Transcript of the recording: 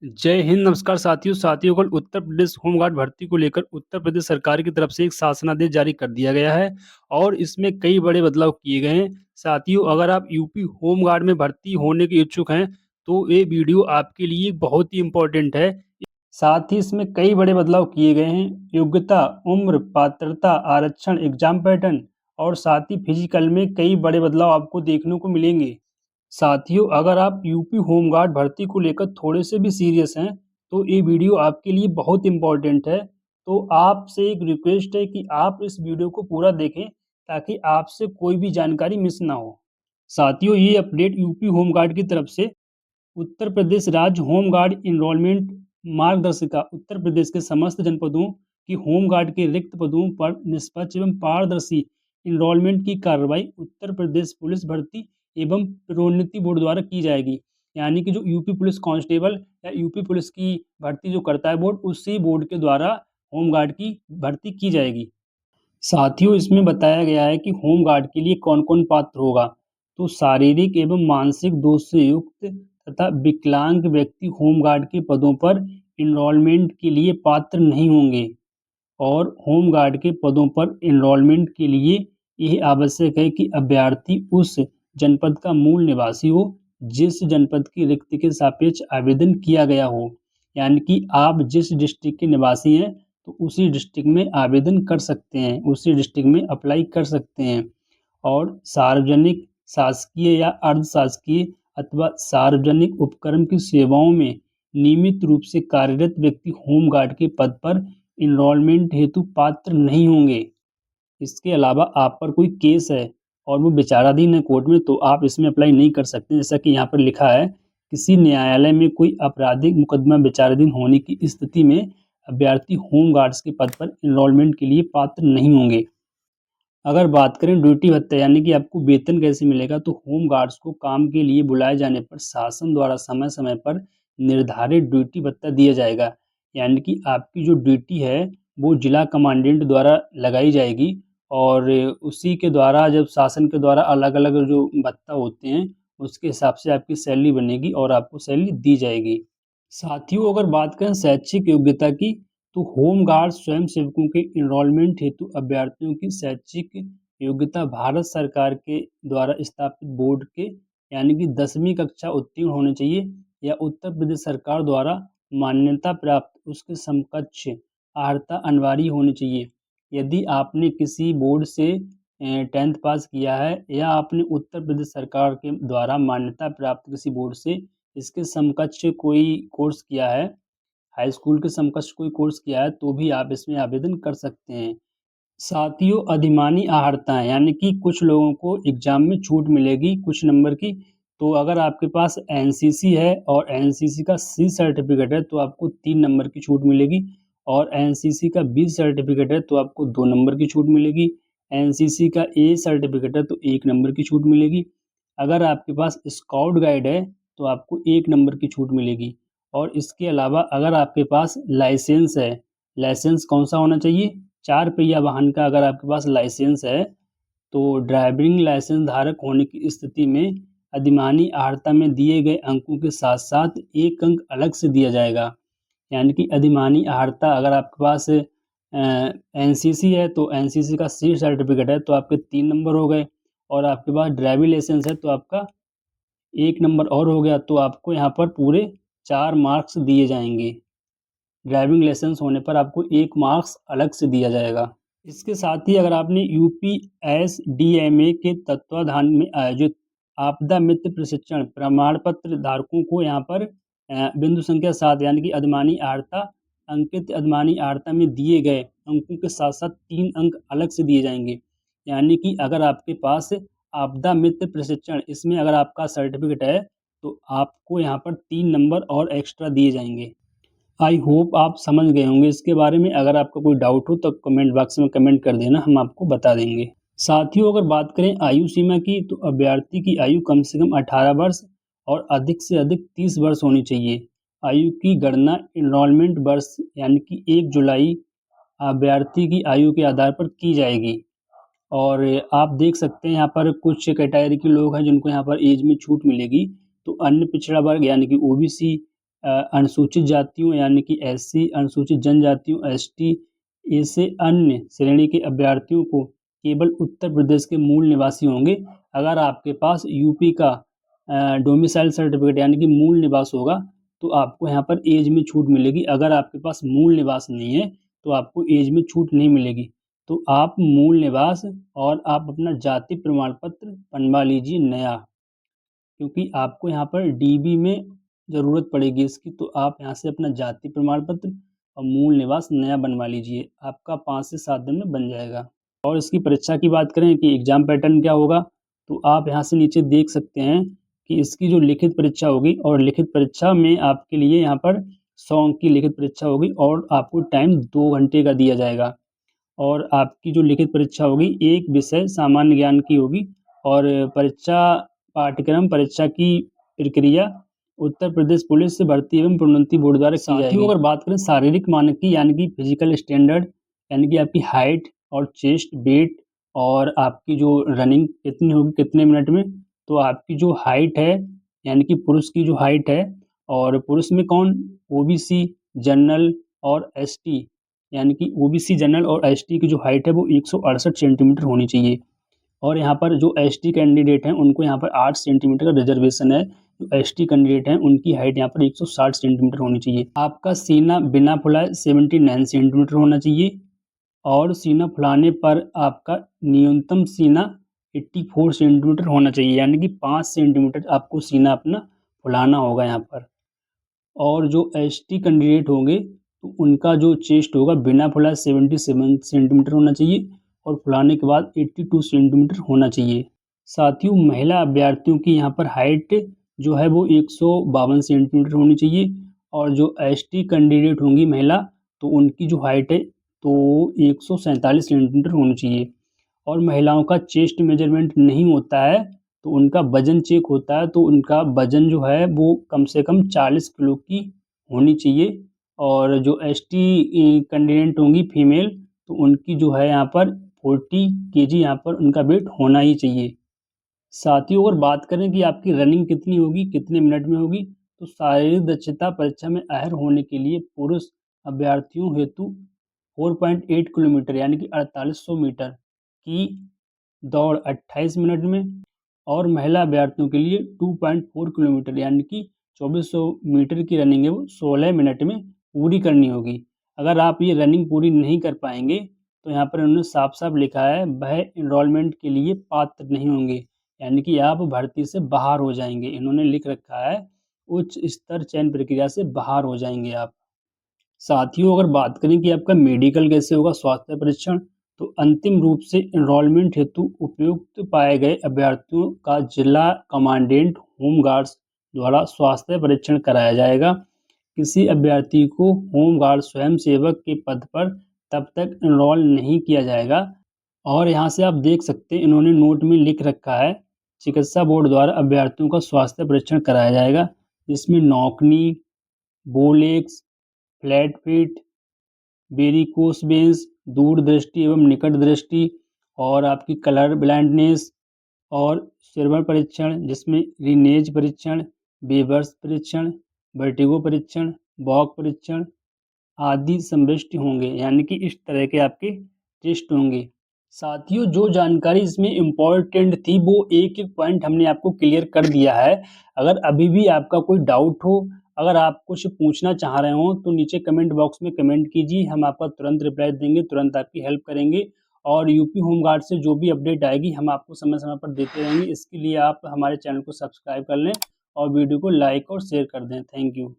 जय हिंद, नमस्कार साथियों कल उत्तर प्रदेश होमगार्ड भर्ती को लेकर उत्तर प्रदेश सरकार की तरफ से एक शासनादेश जारी कर दिया गया है और इसमें कई बड़े बदलाव किए गए हैं। साथियों, अगर आप यूपी होमगार्ड में भर्ती होने के इच्छुक हैं तो ये वीडियो आपके लिए बहुत ही इम्पोर्टेंट है। साथ ही इसमें कई बड़े बदलाव किए गए हैं। योग्यता, उम्र, पात्रता, आरक्षण, एग्जाम पैटर्न और साथ ही फिजिकल में कई बड़े बदलाव आपको देखने को मिलेंगे। साथियों, अगर आप यूपी होमगार्ड भर्ती को लेकर थोड़े से भी सीरियस हैं तो ये वीडियो आपके लिए बहुत इम्पोर्टेंट है। तो आपसे एक रिक्वेस्ट है कि आप इस वीडियो को पूरा देखें ताकि आपसे कोई भी जानकारी मिस ना हो। साथियों, ये अपडेट यूपी होमगार्ड की तरफ से उत्तर प्रदेश राज्य होमगार्ड एनरोलमेंट मार्गदर्शिका उत्तर प्रदेश के समस्त जनपदों की होमगार्ड के रिक्त पदों पर निष्पक्ष एवं पारदर्शी एनरोलमेंट की कार्रवाई उत्तर प्रदेश पुलिस भर्ती एवं प्रोन्नति बोर्ड द्वारा की जाएगी। यानी कि जो यूपी पुलिस कांस्टेबल या यूपी पुलिस की भर्ती जो करता है बोर्ड, उसी बोर्ड के द्वारा होमगार्ड की भर्ती की जाएगी। साथियों, इसमें बताया गया है कि होमगार्ड के लिए कौन-कौन पात्र होगा। तो शारीरिक एवं मानसिक दोष से युक्त तथा विकलांग व्यक्ति होमगार्ड के पदों पर एनरोलमेंट के लिए पात्र नहीं होंगे और होमगार्ड के पदों पर एनरोलमेंट के लिए यह आवश्यक है कि अभ्यर्थी उस जनपद का मूल निवासी हो जिस जनपद की रिक्ति के सापेक्ष आवेदन किया गया हो। यानी कि आप जिस डिस्ट्रिक्ट के निवासी हैं तो उसी डिस्ट्रिक्ट में आवेदन कर सकते हैं, उसी डिस्ट्रिक्ट में अप्लाई कर सकते हैं। और सार्वजनिक, शासकीय या अर्ध शासकीय अथवा सार्वजनिक उपक्रम की सेवाओं में नियमित रूप से कार्यरत व्यक्ति होमगार्ड के पद पर एनरोलमेंट हेतु पात्र नहीं होंगे। इसके अलावा आप पर कोई केस है और वो विचाराधीन है कोर्ट में तो आप इसमें अप्लाई नहीं कर सकते। जैसा कि यहाँ पर लिखा है, किसी न्यायालय में कोई आपराधिक मुकदमा विचाराधीन होने की स्थिति में अभ्यर्थी होमगार्ड्स के पद पर एनरोलमेंट के लिए पात्र नहीं होंगे। अगर बात करें ड्यूटी भत्ता यानी कि आपको वेतन कैसे मिलेगा, तो होम गार्ड्स को काम के लिए बुलाए जाने पर शासन द्वारा समय समय पर निर्धारित ड्यूटी भत्ता दिया जाएगा। यानी कि आपकी जो ड्यूटी है वो जिला कमांडेंट द्वारा लगाई जाएगी और उसी के द्वारा जब शासन के द्वारा अलग अलग जो भत्ता होते हैं उसके हिसाब से आपकी सैलरी बनेगी और आपको सैलरी दी जाएगी। साथियों, अगर बात करें शैक्षिक योग्यता की, तो होमगार्ड स्वयं सेवकों के एनरोलमेंट हेतु अभ्यर्थियों की शैक्षिक योग्यता भारत सरकार के द्वारा स्थापित बोर्ड के यानी कि 10वीं कक्षा उत्तीर्ण होने चाहिए या उत्तर प्रदेश सरकार द्वारा मान्यता प्राप्त उसके समकक्ष अर्हता अनिवार्य होनी चाहिए। यदि आपने किसी बोर्ड से 10th पास किया है या आपने उत्तर प्रदेश सरकार के द्वारा मान्यता प्राप्त किसी बोर्ड से इसके समकक्ष कोई कोर्स किया है, हाई स्कूल के समकक्ष कोई कोर्स किया है तो भी आप इसमें आवेदन कर सकते हैं। साथियों, अधिमानी अहर्ताएँ यानी कि कुछ लोगों को एग्ज़ाम में छूट मिलेगी कुछ नंबर की। तो अगर आपके पास एनसीसी है और एनसीसी का सी सर्टिफ़िकेट है तो आपको 3 नंबर की छूट मिलेगी और एनसीसी का बी सर्टिफ़िकेट है तो आपको 2 नंबर की छूट मिलेगी। एनसीसी का ए सर्टिफ़िकेट है तो 1 नंबर की छूट मिलेगी। अगर आपके पास स्काउट गाइड है तो आपको 1 नंबर की छूट मिलेगी। और इसके अलावा अगर आपके पास लाइसेंस है, लाइसेंस कौन-सा होना चाहिए? 4 पहिया वाहन का अगर आपके पास लाइसेंस है, तो ड्राइविंग लाइसेंस धारक होने की स्थिति में अधिमानी अर्हता में दिए गए अंकों के साथ-साथ 1 अंक अलग से दिया जाएगा। यानी कि अधिमानी अर्हता अगर आपके पास एनसीसी है तो एनसीसी का सी सर्टिफ़िकेट है तो आपके 3 नंबर हो गए और आपके पास ड्राइविंग लाइसेंस है तो आपका 1 नंबर और हो गया, तो आपको यहाँ पर पूरे 4 मार्क्स दिए जाएँगे। ड्राइविंग लाइसेंस होने पर आपको 1 मार्क्स अलग से दिया जाएगा। इसके साथ ही अगर आपने यूपीएसडीएमए के तत्वाधान में आयोजित आपदा मित्र प्रशिक्षण प्रमाण पत्र धारकों को यहाँ पर बिंदु संख्या 7 यानी कि अधिमानी अर्हता, अंकित अधिमानी अर्हता में दिए गए अंकों के साथ-साथ 3 अंक अलग से दिए जाएँगे। यानी कि अगर आपके पास आपदा मित्र प्रशिक्षण इसमें अगर आपका सर्टिफ़िकेट है, तो आपको यहाँ पर 3 नंबर और एक्स्ट्रा दिए जाएँगे। आई होप आप समझ गए होंगे इसके बारे में। अगर आपका कोई डाउट हो तो कमेंट बॉक्स में कमेंट कर देना, हम आपको बता देंगे। साथियों, अगर बात करें आयु सीमा की, तो अभ्यर्थी की आयु कम से कम 18 वर्ष और अधिक से अधिक 30 वर्ष होनी चाहिए। आयु की गणना एनरोलमेंट वर्ष यानी कि 1 जुलाई अभ्यर्थी की आयु के आधार पर की जाएगी। और आप देख सकते हैं यहाँ पर कुछ कैटेगरी के लोग हैं जिनको यहाँ पर एज में छूट मिलेगी। तो अन्य पिछड़ा वर्ग यानी कि ओबीसी, अनुसूचित जातियों यानी कि एससी, अनुसूचित जनजातियों एसटी, ऐसे अन्य श्रेणी के अभ्यर्थियों को केवल उत्तर प्रदेश के मूल निवासी होंगे। अगर आपके पास यूपी का डोमिसाइल सर्टिफिकेट यानी कि मूल निवास होगा तो आपको यहाँ पर एज में छूट मिलेगी। अगर आपके पास मूल निवास नहीं है तो आपको एज में छूट नहीं मिलेगी। तो आप मूल निवास और आप अपना जाति प्रमाण पत्र बनवा लीजिए नया, क्योंकि आपको यहाँ पर डीबी में ज़रूरत पड़ेगी इसकी। तो आप यहाँ से अपना जाति प्रमाण पत्र और मूल निवास नया बनवा लीजिए, आपका 5 से 7 दिन में बन जाएगा। और इसकी परीक्षा की बात करें कि एग्ज़ाम पैटर्न क्या होगा, तो आप यहाँ से नीचे देख सकते हैं कि इसकी जो लिखित परीक्षा होगी, और लिखित परीक्षा में आपके लिए यहाँ पर 100 अंक की लिखित परीक्षा होगी और आपको टाइम 2 घंटे का दिया जाएगा। और आपकी जो लिखित परीक्षा होगी एक विषय सामान्य ज्ञान की होगी। और परीक्षा पाठ्यक्रम परीक्षा की प्रक्रिया उत्तर प्रदेश पुलिस भर्ती एवं प्रोन्नति बोर्ड द्वारा की जाएगी। अगर बात करें शारीरिक मानक की यानी कि फिजिकल स्टैंडर्ड, यानी कि आपकी हाइट और चेस्ट, वेट और आपकी जो रनिंग कितनी होगी कितने मिनट में, तो आपकी जो हाइट है यानी कि पुरुष की जो हाइट है, और पुरुष में कौन, ओबीसी, जनरल और एसटी, यानी कि ओबीसी, जनरल और एसटी की जो हाइट है वो 168 सेंटीमीटर होनी चाहिए। और यहाँ पर जो एसटी कैंडिडेट हैं उनको यहाँ पर 8 सेंटीमीटर का रिजर्वेशन है। जो एसटी कैंडिडेट हैं उनकी हाइट यहाँ पर 160 सेंटीमीटर होनी चाहिए। आपका सीना बिना फुलाए 79 सेंटीमीटर होना चाहिए, और सीना फुलाने पर आपका न्यूनतम सीना 84 सेंटीमीटर होना चाहिए, यानी कि 5 सेंटीमीटर आपको सीना अपना फुलाना होगा यहाँ पर। और जो एसटी कैंडिडेट होंगे तो उनका जो चेस्ट होगा बिना फुलाए 77 सेंटीमीटर होना चाहिए, और फुलाने के बाद 82 सेंटीमीटर होना चाहिए। साथियों, महिला अभ्यर्थियों की यहाँ पर हाइट जो है वो 152 सेंटीमीटर होनी चाहिए, और जो एसटी कैंडिडेट होंगी महिला तो उनकी जो हाइट है तो 147 सेंटीमीटर होनी चाहिए। और महिलाओं का चेस्ट मेजरमेंट नहीं होता है तो उनका वजन चेक होता है, तो उनका वजन जो है वो कम से कम 40 किलो की होनी चाहिए। और जो एसटी कैंडिडेट होंगी फीमेल तो उनकी जो है यहाँ पर 40 केजी यहाँ पर उनका वेट होना ही चाहिए। साथियों, अगर बात करें कि आपकी रनिंग कितनी होगी कितने मिनट में होगी, तो शारीरिक दक्षता परीक्षा में अहल होने के लिए पुरुष अभ्यर्थियों हेतु 4.8 किलोमीटर यानी कि 4800 मीटर की दौड़ 28 मिनट में, और महिला अभ्यर्थियों के लिए 2.4 किलोमीटर यानी कि 2400 मीटर की रनिंग है वो 16 मिनट में पूरी करनी होगी। अगर आप ये रनिंग पूरी नहीं कर पाएंगे तो यहाँ पर उन्होंने साफ साफ लिखा है वह एनरोलमेंट के लिए पात्र नहीं होंगे, यानी कि आप भर्ती से बाहर हो जाएंगे। इन्होंने लिख रखा है उच्च स्तर चयन प्रक्रिया से बाहर हो जाएंगे आप। साथियों, अगर बात करें कि आपका मेडिकल कैसे होगा, स्वास्थ्य परीक्षण, तो अंतिम रूप से एनरोलमेंट हेतु उपयुक्त पाए गए अभ्यर्थियों का जिला कमांडेंट होमगार्ड्स द्वारा स्वास्थ्य परीक्षण कराया जाएगा। किसी अभ्यर्थी को होमगार्ड स्वयंसेवक के पद पर तब तक एनरोल नहीं किया जाएगा। और यहाँ से आप देख सकते हैं इन्होंने नोट में लिख रखा है चिकित्सा बोर्ड द्वारा अभ्यर्थियों का स्वास्थ्य परीक्षण कराया जाएगा, जिसमें knock knee, bowlegs, flat feet, varicose veins, दूरदृष्टि एवं निकट दृष्टि, और आपकी कलर ब्लाइंडनेस, और सिरवर परीक्षण जिसमें रीनेज परीक्षण, बेबर्स परीक्षण, वर्टिगो परीक्षण, बॉक परीक्षण आदि सम्मिलित होंगे, यानी कि इस तरह के आपके टेस्ट होंगे। साथियों, जो जानकारी इसमें इम्पोर्टेंट थी वो एक एक पॉइंट हमने आपको क्लियर कर दिया है। अगर अभी भी आपका कोई डाउट हो, अगर आप कुछ पूछना चाह रहे हो तो नीचे कमेंट बॉक्स में कमेंट कीजिए, हम आपका तुरंत रिप्लाई देंगे, तुरंत आपकी हेल्प करेंगे। और यूपी होमगार्ड से जो भी अपडेट आएगी हम आपको समय समय पर देते रहेंगे। इसके लिए आप हमारे चैनल को सब्सक्राइब कर लें और वीडियो को लाइक और शेयर कर दें। Thank you.